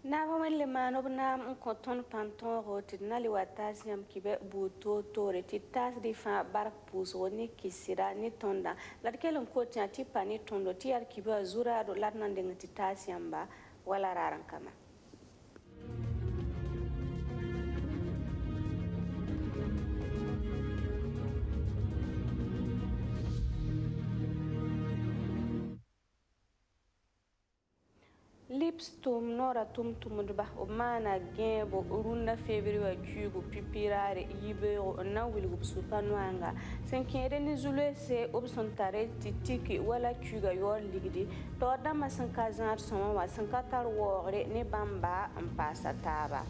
Navaman le manobna coton panton rotinali watasiam kibe buto tore titas di fa bar puso ni kisira ni tonda ladkelum kotia tipa ni tondo tiar kibe azura do ladnan de titasiam ba wala raran kama. Lipstum nora tumtumudba omana gembo urunda february wa kugo pipirare yibero na wilgu supanwanga senkere ni zulese obsontare titiki wala kuga yor ligdi to dama sankazar soma wa sankatar wore ne bamba ampasa taba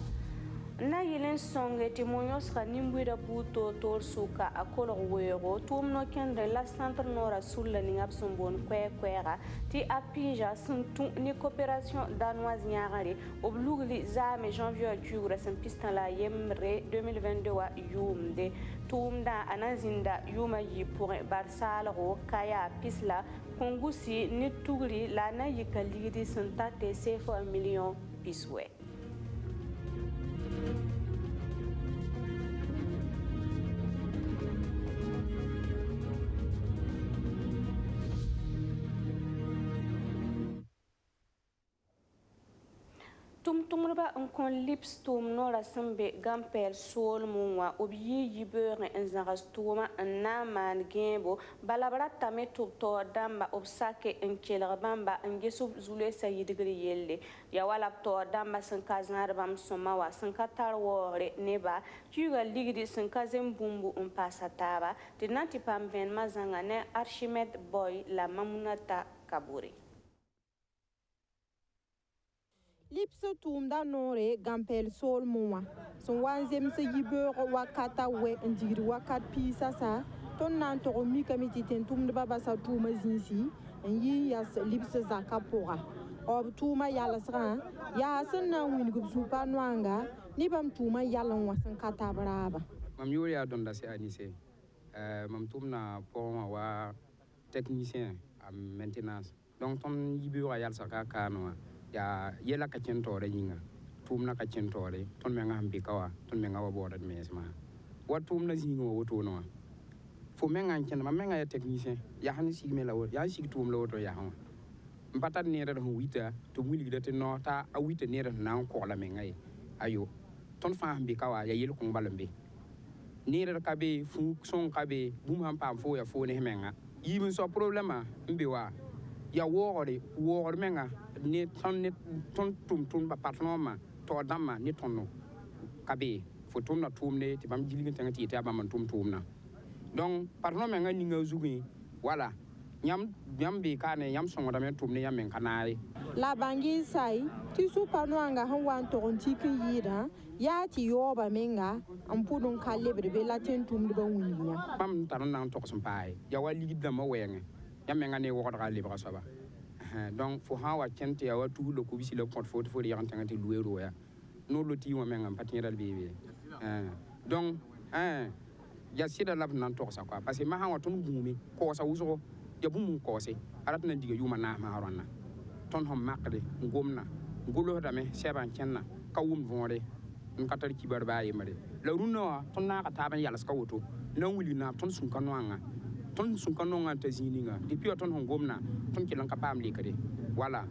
na yelen songe timonyos ka nimbuida puto tor suka akolo wero tumno kendre la centre nora sulla ni absombon kwera ti apija suntu ni coopération danoise nyagare oblugli zame janvier jura sen pistan la yemre 2022 wa yumde tumda anazinda yuma yi pour barsalo kaya pisla kongusi ni tugri la na yikalidi santate sefo 1 million piswe. Tumtumba on lips tum nora sembe gampel sol munwa obiyi yibere en zarastuma naman gembo balabara tame to damba obsake en kelarbamba en gesu zule sayidigri yelle ya wala to damba sankaznar bam somawa sankatar wore neba tuga ligdi sankazem bumbu on pasataba dinati pam ven mazanga ne Archimed boy la mamunata kaburi. Lipso tumda nore gampel sol moa son wanzem se yibeur wakata we ndiri wakat pisa sa ton nan to mi kamiti ten tumda baba sa tuma zinsi yi yas lipso zakapora ob tuma yala sra ya sanna win gub supa nwanga ni bam tuma yala wasan kata braba mam yori adonda se anise mam tumna poma wa technicien en maintenance donc ton yibeur yala saka kanwa ya yela ka centore yinga tumna ka centore ton menga hambi kawa ton menga wa bodat mesma wa tumna zingo woto no fo menga ken ma menga ya technicien ya han sigme la wo ya sig tum la woto ya han mbatat ne da wita to muli da te no ta a wita ne da nan ko la menga ayo ton fa hambi kawa ya yel ko balambe ne da ka be fu son ka be bum ham pam fo ya fo ne menga yibin so problema mbewa ya wore menga ni ton tum ba patronoma to dama ni tonno kabe fo tum na tum ne ti bam jilin tanga ti ta bam tum na donc patronoma nga ni nga zugi wala nyam be ka ne yam songo da men tum ne yam men kanai la bangi sai ti su panwanga han wan to kin yida ya ti yoba menga ampudun kalebre be la ten tum ba wunya bam tan nan to ko pai ya wali da ma wenge yam men nga ne wo ko da libre soba donc fo ha wa kente ya wa tulo ko bisi le porte fo di yan tangati luero ya no loti wa men ngam patiral bebe donc ya sida lab nan to sa quoi parce que ma ha wa ton gumi ko sa wuso ya bum ko se arat na diga yuma na ma haronna ton hom makde ngomna ngulo da me seban kenna kawum vonde nkatar kibar baye mare la runno ton na ka taban yalla ska woto nan wuli na ton sun kanwanga ton sun kanonga tazininga depuis ton hongomna ton kilan kapam likade voilà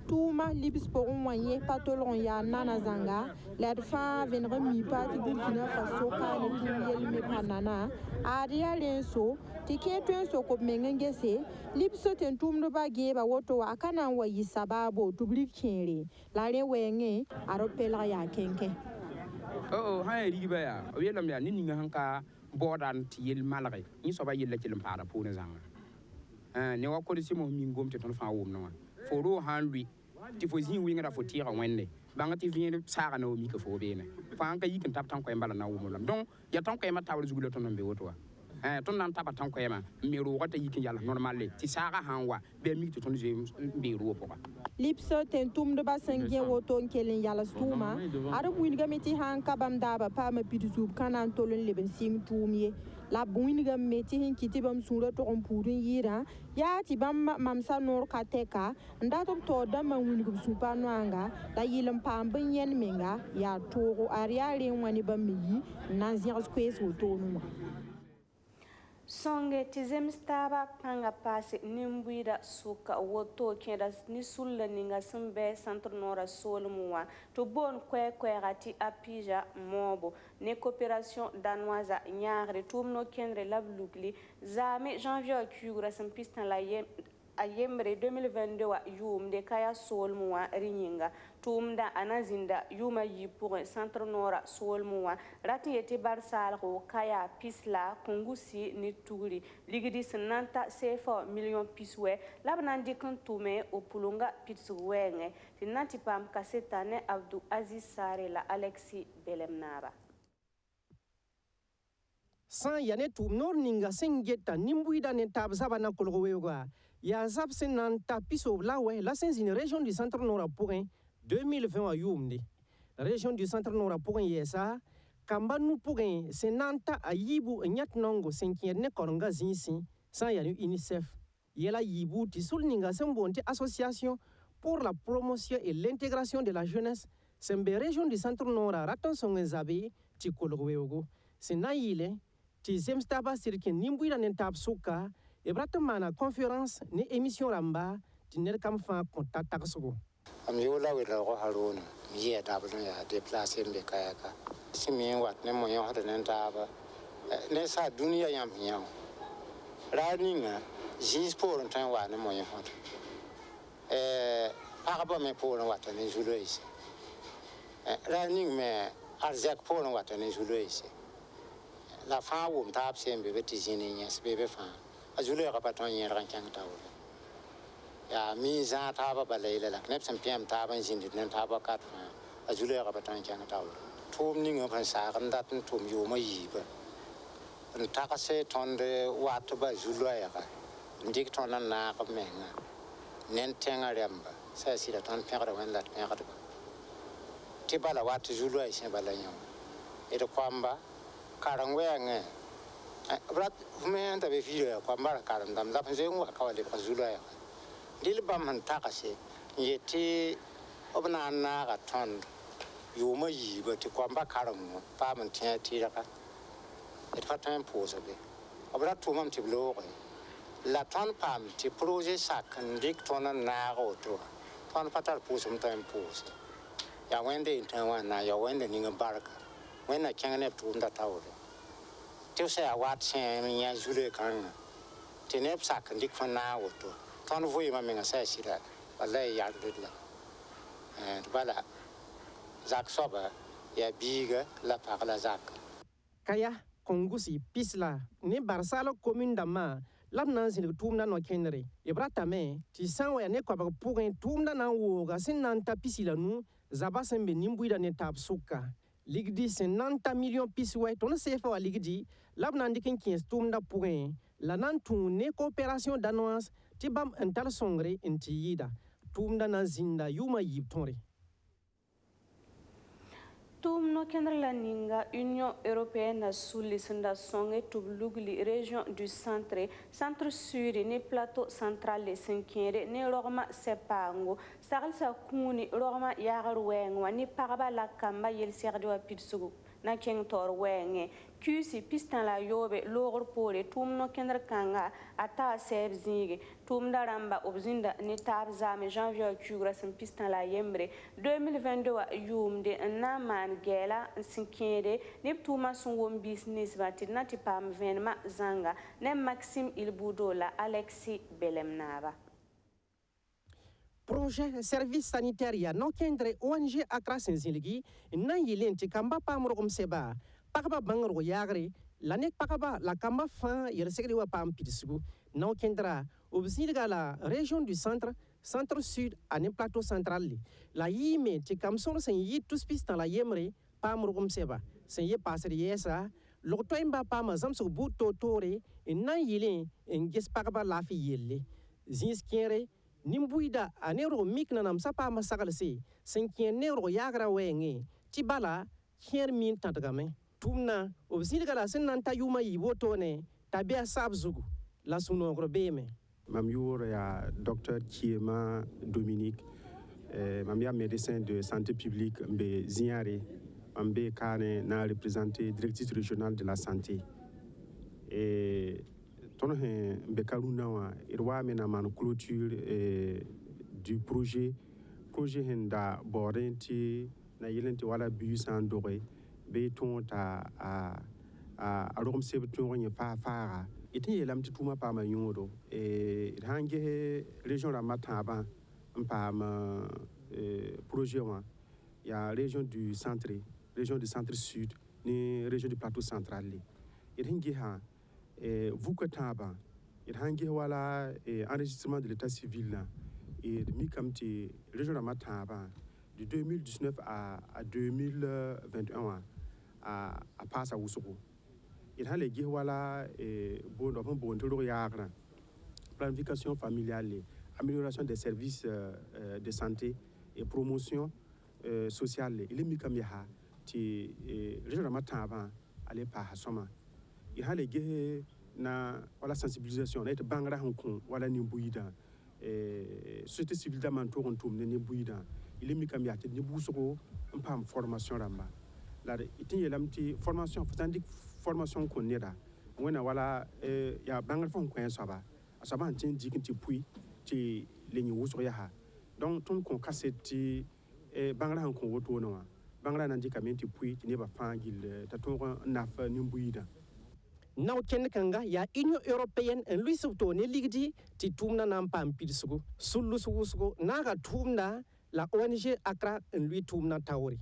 tuma libis pour un moyen patolon ya nana zanga la fa venre mi pati burkina faso ka ni yel me panana aria lenso tiketo so ko mengengese libso ten tumno ba ge ba woto akana wa yisababo dublikere la le wenge aropela ya kenke ha riba ya welam ya ninga hanka bodan ti yel malare ni so ba yel la kilim para pona zanga ne wa ko de simo mi ngom te ton fa wom no foro han lui ti fo zin winga da fo tira wenne banga ti vien sara na o mi ka fo bene fa an ka yikin tap tan ko embala na wom lam donc ya tan ko e mata wal zugula ton be woto ton nan taba tan ko yema mi ro ta yikin yalla normalement ti saga hanwa be mi to ton je be ro poka lipso ten tumdba sẽn gẽ woto n kell n yals tʋʋma ad b wingame tɩ sãn ka bãmb daaba paama pid-zuub kã na n tol n leb n sɩng tʋʋm ye la b wingame tɩ sẽn kɩ tɩ bãmb sũurã tog n puud n yɩɩdã yaa tɩ bãmb mamsa noor ka tɛka n dat b taoor dãmbã wing b sũ-pa noanga la yɩl n paam bõn yẽnd menga yaa toogo ad yaa rẽ n wa ne bãmb me yi n na n zẽgs koees wotoone wã Songe ti zemstaba panga pasi nimbuida suka woto kenda ni sulla ninga sumbe centre nora solmuwa to bon kwegati apija mobo ne coopération danoise nyaare tumno kendre lablugli zame janvier kugura sam pistan la a yembre 2022 wa yumde kaya solmuwa rinyinga tumda anazinda yuma yipure centre nora solmuwa rati yeti barsalgo kaya pisla kungusi ni tuguri ligidi sinanta sefa million piswe labnandi kuntume opulunga pitsuwenge tinati pam kasetane Abdou Aziz Sare la Alexi Belemnaba san yane tum nor ninga sengeta nimbuida ne tab zabana kolgowega ya zab senan ta piso lawe la senzine région du centre nord pourrin 2020 a yumde région du centre nord pourrin yesa kamba nu pourrin senanta a yibu nyat nongo senkerne koronga zinsi san yane UNICEF yela yibu ti sulninga sembonte association pour la promotion et l'intégration de la jeunesse sembe région du centre nord ratan songen zabe ti kolgowego senayile ti zemstaba sirken nimbuida ne tab suka e brata mana conférence ni émission ramba ti ner kam fa contact taksugo am yola we la ko haruna mi ya dabno ya déplacer mbe kayaka simi wat ne mo yo hada nan taba ne sa duniya yam nyaw raninga jis pour un temps wa ne mo yo hada araba me pour wat ne juloise raning me arzak pour wat ne juloise la fa wo tab sembe beti jini nyes bebe fa azule ka paton yer kan kan tawo ya mi za ta ba balele la knep sem pm ta ban jindi nen ta ba kat fa azule ka paton kan tawo tum ni ngo kan sa kan dat tum yo ma yi ba an ta ka se ton de wat ba zulo ya ka ndik ton na ka menga nen tenga remba sa si la ton pera wan lat pera ba ti bala wat zulo ya se bala nyo e de kwamba karangwenge brat fumen ta be fira kwa mara karam dam da pse ngwa ka wale ka zula ya dil bam han ta ka se yeti obna na ka ton yuma yi ba ti kwa mba karam pa man tin ti ra ka et fa tan pose be obra tu mam ti blo ko la ton pam ti projet sak ndik ton na go to ton patar pose mta en pose ya wende intan wa na ya wende ninga baraka wena kyangane tu nda tawo tu se awat sen nya jule kan tinep sak ndik fana woto ton vui ma menga sa sira wallahi ya dudla bala zak soba ya biga la parla zak kaya kongusi pisla ne barsalo commune dama lamnan sin tumna no kenre ibrata me ti sanwa ne kwa ba purin tumna na woga sin nan ta pisila nu zabasembe nimbuida ne tab suka ligdi 90 millions piswe ton sefa wa ligdi labnan dikin kin tumda purin la nan tun ne coopération danoise ti bam ental songre enti yida tumda na zinda yuma yibtonre Tumno kendra ninga Union européenne sulli senda songe tublugli région du centre sud ne plateau central le sinkere ne rogma sepango saralsa kuni rogma yagar wengwa ni paraba la kamba yel serdo apitsugu na keng tor wenge kusi pistan la yobe logor pore tumno kendra kanga ata seb zinge tumda ramba obzinda ni tab zame janvier kugra sim pistan la yembre 2022 yumde na man gela sinkere ne tuma sungom business batir nati pam venma zanga ne Maxime Ilbudo la Alexi Belemnaba projet service sanitaire ya no kendre ONG Accra Senziligi na yilenti kamba pamro seba pakaba bangro yagre lanek pakaba la kamba fan yer segri wa pam pitsugu no kendra obzilga la région du centre sud ane plateau central la yime ti kamson sen yi tous pis dans la yemre pamro seba sen ye passer yesa lo to imba pa ma zam so bu to tore nan yile en ges pagba la fi yelle zins kere nimbuida anero mikna nam sapa ma sagalse sen kien nero yagra wenge ti bala kier min tantagame tumna obzilga la sen nan tayuma yibo tone tabia sabzugu la sunogro beme mam ya docteur Kiema Dominique mam ya médecin de santé publique mbe ziare mbe kane na représenté directrice régionale de la santé et ton mbe karuna wa irwa mena man clôture du projet henda borenti na yelenti wala busan dore be ton ta a rom sebe ton nya fa itin yelam ti tuma pa ma yodo hange région la mataba pa ma projet wa ya région du centre sud ni région du plateau central il hange ha vous que taba il hange wala enregistrement de l'état civil là et mi comme ti région la mataba de 2019 à 2021 à passe à Woussoukou. Il y a les planification familiale, amélioration des services de santé et promotion sociale. Il est mis comme il y a il y a les la sensibilisation, il y a Bangara Hong Kong, voilà Nimbouida, société civile d'Amantour, Nimbouida. Il est mis comme il y a des formation là-bas. Il y a une formation, formation qu'on est là. On a voilà, il y a Bangal Fong Coin Saba. À Saba, on dit que tu puis, tu les niveaux sur Yaha. Donc, ton qu'on casse, tu Bangla en Congo, Bangla n'a dit qu'à tu puis, tu n'es pas fan, tu as ton naf, Nimbouida. Now Kanga, ya Union Européenne, en lui surtout, ne ligdi, ti tumna nampa mpidsugo. Sulusugo, naga tumna, la ONG Accra, en lui tumna taori.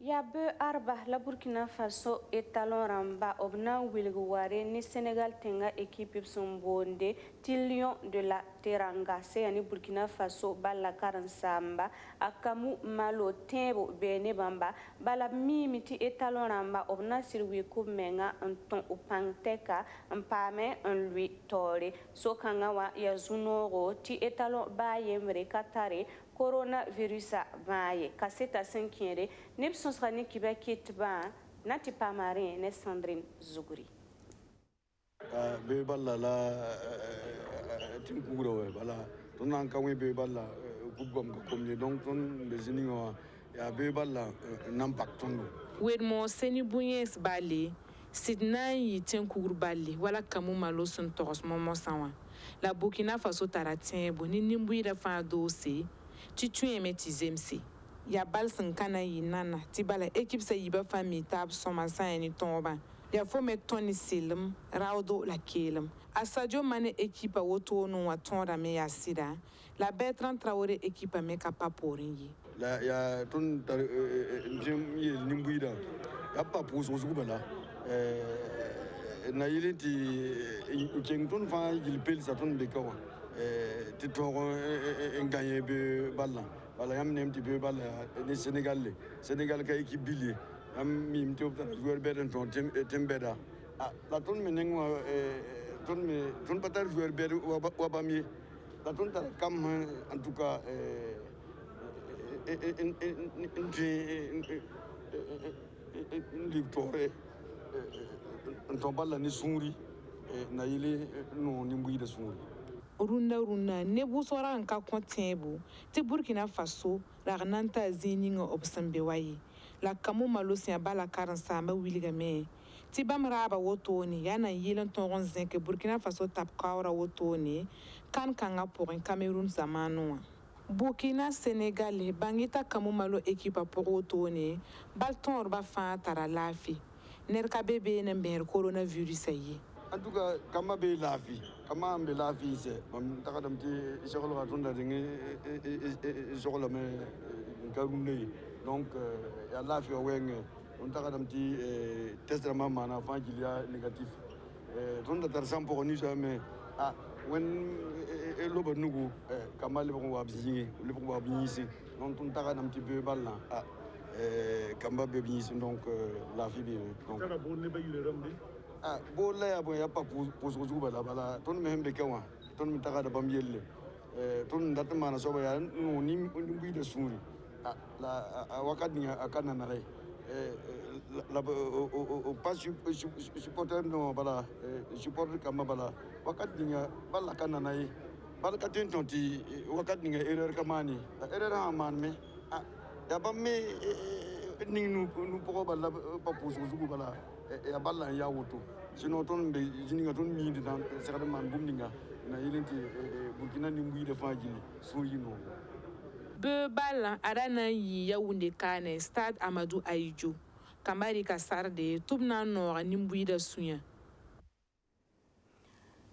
Yabe arba la Burkina Faso etalon ramba obna wilgware ni Sénégal tenga équipe sombonde Tillion de la Teranga se ani Burkina Faso bala karansamba akamu malo tembo bene bamba bala mimiti etalon ramba obna sirwi kumenga anton upanteka mpame en lui tore so kangawa ya zunoro ti etalon bayemre katare coronavirus baye kaseta senkere nipson srani kiba kitba nati pamare ne Sandrine Zuguri be balla la tinkuro bala tonan kawe be balla kubgom komni donc ton beziningo ya be balla nampak tongo wedmo seni bunyes bali sidna yi tinkuru bali wala kamu malo sun tos momo sawa la Burkina Faso taratien bo ni nimbu ida fa dossier tu tues métisé ya bal kana yinana ti bala équipe sa yiba famille tab soma ni tomba ya fo met toni silm raudo la kelm asadio mane équipe woto no watonda me ya sida la Bertrand Traoré équipe me kapaporin yi la ya ton jem yi nimbuida ya pa poso zubala na yilenti kengton fa yilpel sa ton bekawa ti togo gagné be balla wala yam nem ti be balla ni Sénégal ka équipe bilier am mim ti opta joueur beden ton tembeda la ton meneng wa ton patar joueur bed wa bami la ton ta kam en tout cas victoire ton balla ni sungri na yile no ni mbuida sungri runa ne busora nka kontembo ti Burkina Faso la nanta zininga obsambe wayi la kamu malosia bala karansa ma wiligame ti bamraba wotoni yana yilan tongon zinke Burkina Faso tap kawra wotoni kan kanga pour Cameroun zamano Burkina Sénégal bangita kamu malo equipa pour wotoni balton ba fa tara lafi nerka bebe na ber coronavirus yi en tout cas kama be lafi kama be lafi se mam takadam ti isogolo atunda dingi isogolo me karunde donc ya lafi wenge on takadam ti test ma mana fa gilia négatif tonda tar sampo ni so me when loba nugu kama le bon wabzingi le bon wabnyisi non ton takadam ti be balla kamba be bi donc la fi bi donc tara bonne ba yule rambe ah bo la ya bo ya pa poso zuba la bala ton me hembe kawa ton mi taga da bam yelle ton dat mana so ba ya no ni bi de suri la wakati ni akana na rai la pas supporter no bala supporter kamba bala wakati ni bala kana na yi bala katin tonti wakati ni erreur kamani erreur ha man me ya bam me ning nu poko bala pa poso zugu bala ya bala ya woto sino ton be jininga ton mi dan sekade man bum ninga na yelenti burkina ni mbuyi de fajili so yino be bala arana yi Yaoundé kane stade Amadou Ahidjo kamari ka sarde tubna no ni mbuyi da sunya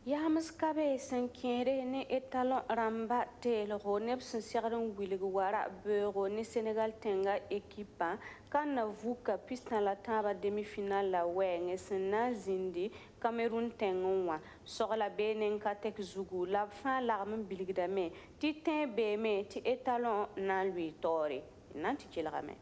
Yahamas kabe sankere ne etalon ramba telero nebsen sigaron wilig wara beuro ne Sénégal tenga équipe kan na vuka pistan la taba demi-finale la wenge sena zindi Cameroun tengonwa sogla benen katek zugu la fin l'arme biligdame ti ten beme ti etalon na lui tori nanti kilrame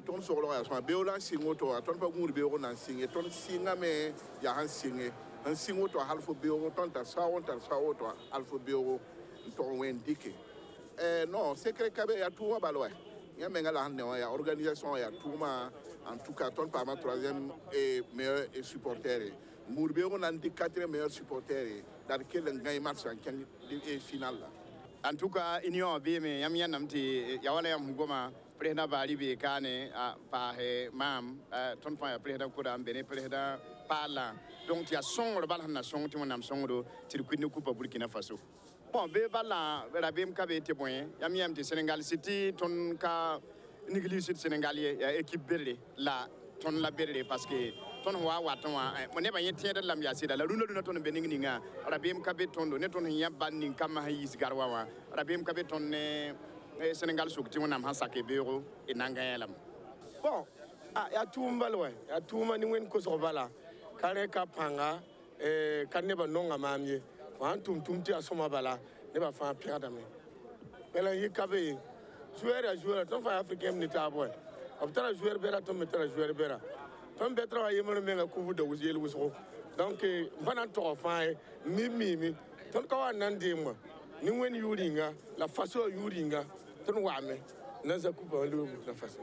ton soglo ya so beola singo to ton pa ngur beogo nan singe ton singa me ya han singe an singo to halfo beogo ton ta sawo to halfo beogo to wen dike non secret kabe ya tuuma balwa ya menga han ne ya organisation ya tuuma en tout cas ton pa ma troisième et meilleur supporter ngur beogo nan di quatrième meilleur supporter dans quel gagne match en finale en tout cas union be me yam yanamti ya wala yam goma président bari be kane pa he mam ton fa président ko dam bene président parla donc ya son le bal nation ti monam son do ti ko ni coupe Burkina Faso bon be bala rabem ka be te point yam ti Sénégal City ton ka néglige sénégalais ya équipe belle la ton la belle parce que ton wa waton wa mo ne ba yete de lam ya sida la runa ton be ninga rabem ka be ton do ne ton ya ban nin kam ha yis garwa wa rabem ka be ton ne Sénégal sokti wonam han sake beuro e nanga yalam bon ya tumbal we ya tuma ni wen ko so bala kare ka panga kan ne ba nonga mamye wan tum ti asoma bala ne ba fa pia dame bela yi kabe joueur ton fa africain ni tabo obtara joueur bera ton metara joueur bera ton betra wa yemon menga kuvu de wuzeli wuso donc bana to fa mi ton ko wa nan de mo ni wen yuringa la façon yuringa ton wame na za coupe le la façon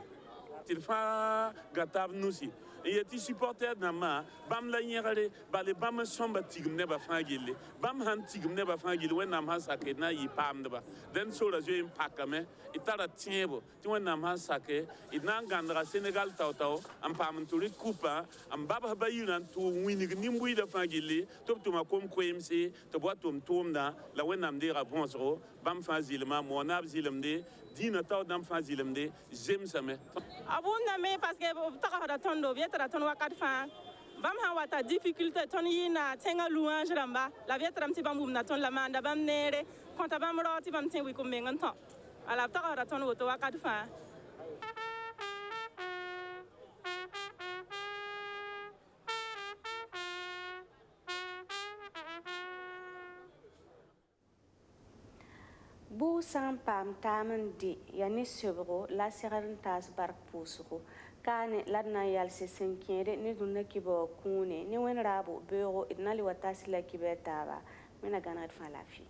il fa gatab nusi et ti supporter na ma bam la nyere bale bam somba tigum ne ba fangile bam han tigum ne ba fangile wen nam ha sake na yi pam de ba den so la je impakame itara tiebo ti wen nam ha sake ina gandra Sénégal taw am pam turi coupe am baba ba yunan to winig nimbuy da fangile to ma kom KMC to boatum tomna la wen nam de rabonsro bam fazilema monab zilemde dina taw dam fazilemde zemsame abunda me parce que taka da tondo vietra ton wakat fa bam ha wata difficulté ton yina tenga louange ramba la vietra mti bam na ton la manda bam nere konta bam roti bam tin wi ko mengan ton ala taka da ton woto wakat fa Bu san pam tamen di yani sebro la segarin tas bark pusro kane ladna yal se senkere ni dunna kibo kune ni wen rabo beuro idnali watasi la kibetaba mena ganat fa lafi